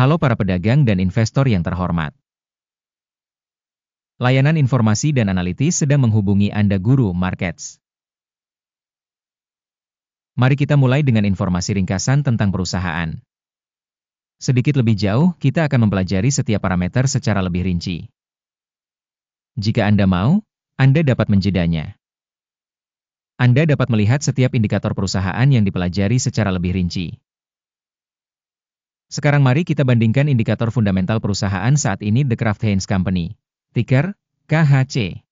Halo para pedagang dan investor yang terhormat. Layanan informasi dan analitis sedang menghubungi Anda Guru Markets. Mari kita mulai dengan informasi ringkasan tentang perusahaan. Sedikit lebih jauh, kita akan mempelajari setiap parameter secara lebih rinci. Jika Anda mau, Anda dapat menjedanya. Anda dapat melihat setiap indikator perusahaan yang dipelajari secara lebih rinci. Sekarang mari kita bandingkan indikator fundamental perusahaan saat ini The Kraft Heinz Company, ticker KHC.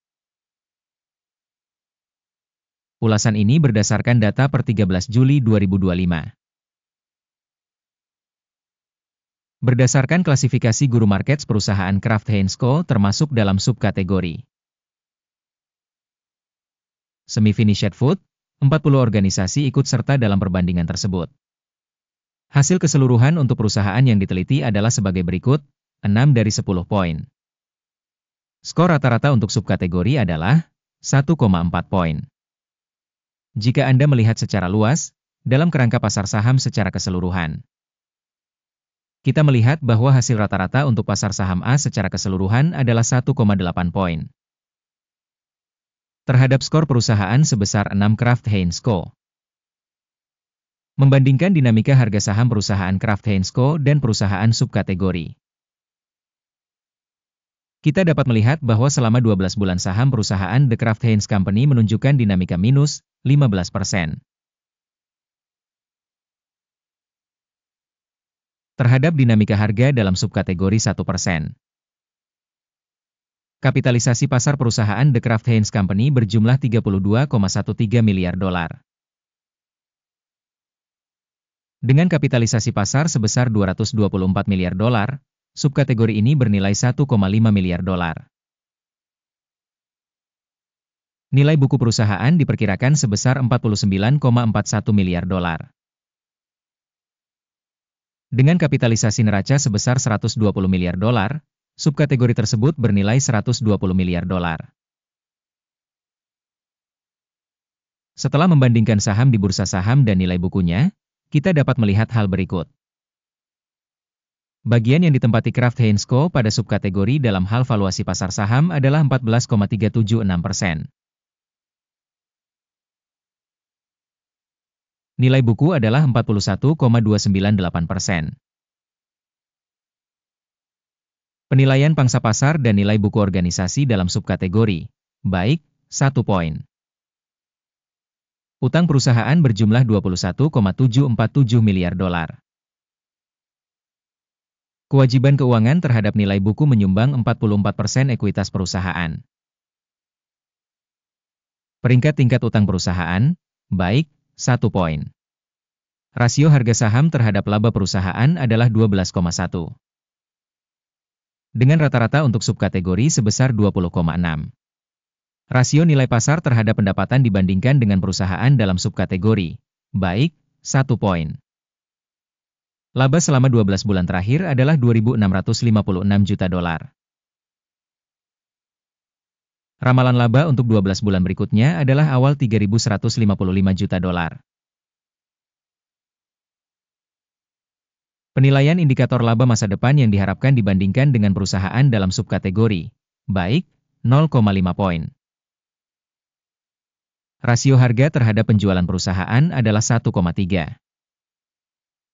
Ulasan ini berdasarkan data per 13 Juli 2025. Berdasarkan klasifikasi Guru Markets perusahaan Kraft Heinz Co. termasuk dalam subkategori Semi-Finished Food, 40 organisasi ikut serta dalam perbandingan tersebut. Hasil keseluruhan untuk perusahaan yang diteliti adalah sebagai berikut, 6 dari 10 poin. Skor rata-rata untuk subkategori adalah 1,4 poin. Jika Anda melihat secara luas, dalam kerangka pasar saham secara keseluruhan, kita melihat bahwa hasil rata-rata untuk pasar saham A secara keseluruhan adalah 1,8 poin. Terhadap skor perusahaan sebesar 6 Kraft Heinz Co. Membandingkan dinamika harga saham perusahaan Kraft Heinz Co. dan perusahaan subkategori. Kita dapat melihat bahwa selama 12 bulan saham perusahaan The Kraft Heinz Company menunjukkan dinamika minus 15%. Terhadap dinamika harga dalam subkategori 1%. Kapitalisasi pasar perusahaan The Kraft Heinz Company berjumlah 32,13 miliar dolar. Dengan kapitalisasi pasar sebesar 224 miliar dolar, subkategori ini bernilai 1,5 miliar dolar. Nilai buku perusahaan diperkirakan sebesar 49,41 miliar dolar. Dengan kapitalisasi neraca sebesar 120 miliar dolar, subkategori tersebut bernilai 120 miliar dolar. Setelah membandingkan saham di bursa saham dan nilai bukunya, kita dapat melihat hal berikut. Bagian yang ditempati Kraft Heinz Co. pada subkategori dalam hal valuasi pasar saham adalah 14,376%. Nilai buku adalah 41,298%. Penilaian pangsa pasar dan nilai buku organisasi dalam subkategori, baik, 1 poin. Utang perusahaan berjumlah 21,747 miliar dolar. Kewajiban keuangan terhadap nilai buku menyumbang 44% ekuitas perusahaan. Peringkat tingkat utang perusahaan, baik, 1 poin. Rasio harga saham terhadap laba perusahaan adalah 12,1. Dengan rata-rata untuk subkategori sebesar 20,6. Rasio nilai pasar terhadap pendapatan dibandingkan dengan perusahaan dalam subkategori, baik, 1 poin. Laba selama 12 bulan terakhir adalah 2.656 juta dolar. Ramalan laba untuk 12 bulan berikutnya adalah awal 3.155 juta dolar. Penilaian indikator laba masa depan yang diharapkan dibandingkan dengan perusahaan dalam subkategori, baik, 0,5 poin. Rasio harga terhadap penjualan perusahaan adalah 1,3.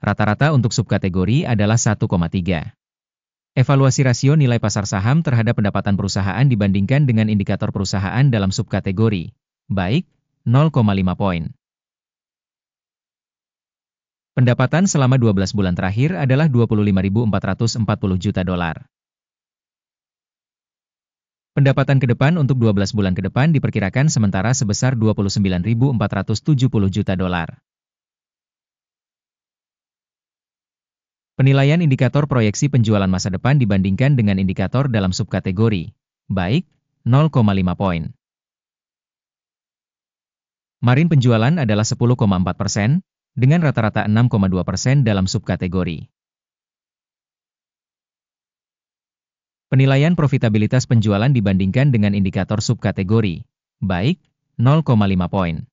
Rata-rata untuk subkategori adalah 1,3. Evaluasi rasio nilai pasar saham terhadap pendapatan perusahaan dibandingkan dengan indikator perusahaan dalam subkategori, baik, 0,5 poin. Pendapatan selama 12 bulan terakhir adalah 25.440 juta dolar. Pendapatan ke depan untuk 12 bulan ke depan diperkirakan sementara sebesar 29.470 juta dolar. Penilaian indikator proyeksi penjualan masa depan dibandingkan dengan indikator dalam subkategori, baik, 0,5 poin. Margin penjualan adalah 10,4%, dengan rata-rata 6,2% dalam subkategori. Penilaian profitabilitas penjualan dibandingkan dengan indikator subkategori, baik, 0,5 poin.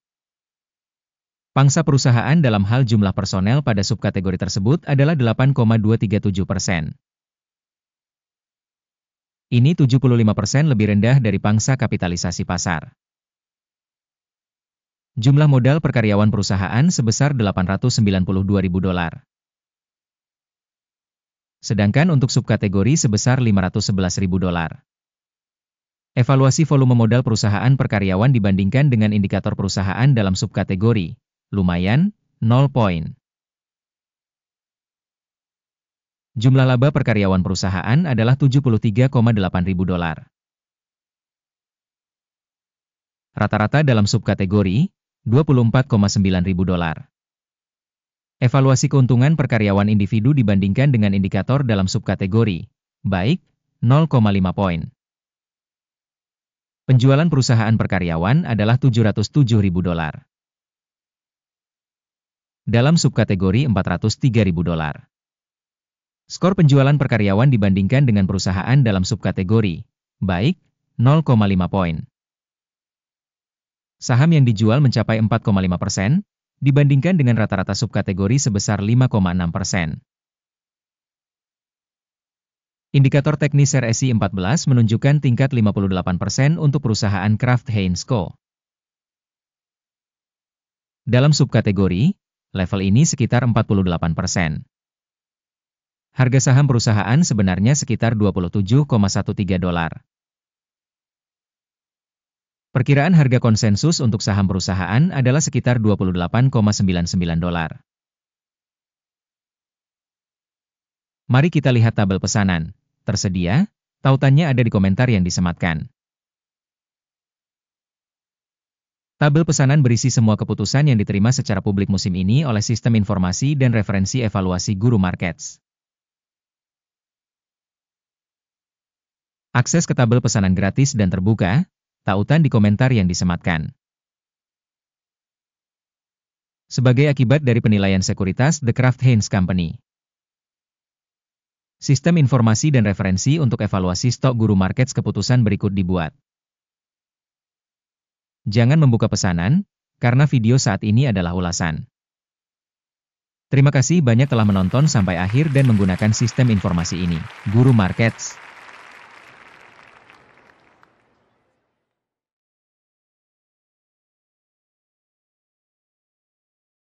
Pangsa perusahaan dalam hal jumlah personel pada subkategori tersebut adalah 8,237%. Ini 75% lebih rendah dari pangsa kapitalisasi pasar. Jumlah modal per karyawan perusahaan sebesar $892.000. Sedangkan untuk subkategori sebesar $511.000. Evaluasi volume modal perusahaan per karyawan dibandingkan dengan indikator perusahaan dalam subkategori, lumayan, 0 poin. Jumlah laba per karyawan perusahaan adalah $73,800. Rata-rata dalam subkategori, $24,900. Evaluasi keuntungan per karyawan individu dibandingkan dengan indikator dalam subkategori, baik, 0,5 poin. Penjualan perusahaan per karyawan adalah $707.000. Dalam subkategori $403.000. Skor penjualan per karyawan dibandingkan dengan perusahaan dalam subkategori, baik, 0,5 poin. Saham yang dijual mencapai 4,5%, dibandingkan dengan rata-rata subkategori sebesar 5,6%. Indikator teknis RSI 14 menunjukkan tingkat 58% untuk perusahaan Kraft Heinz Co. Dalam subkategori, level ini sekitar 48%. Harga saham perusahaan sebenarnya sekitar $27,13. Perkiraan harga konsensus untuk saham perusahaan adalah sekitar $28,99. Mari kita lihat tabel pesanan. Tersedia, tautannya ada di komentar yang disematkan. Tabel pesanan berisi semua keputusan yang diterima secara publik musim ini oleh Sistem Informasi dan Referensi Evaluasi Guru Markets. Akses ke tabel pesanan gratis dan terbuka, tautan di komentar yang disematkan. Sebagai akibat dari penilaian sekuritas The Kraft Heinz Company. Sistem informasi dan referensi untuk evaluasi stok Guru Markets keputusan berikut dibuat. Jangan membuka pesanan, karena video saat ini adalah ulasan. Terima kasih banyak telah menonton sampai akhir dan menggunakan sistem informasi ini, Guru Markets.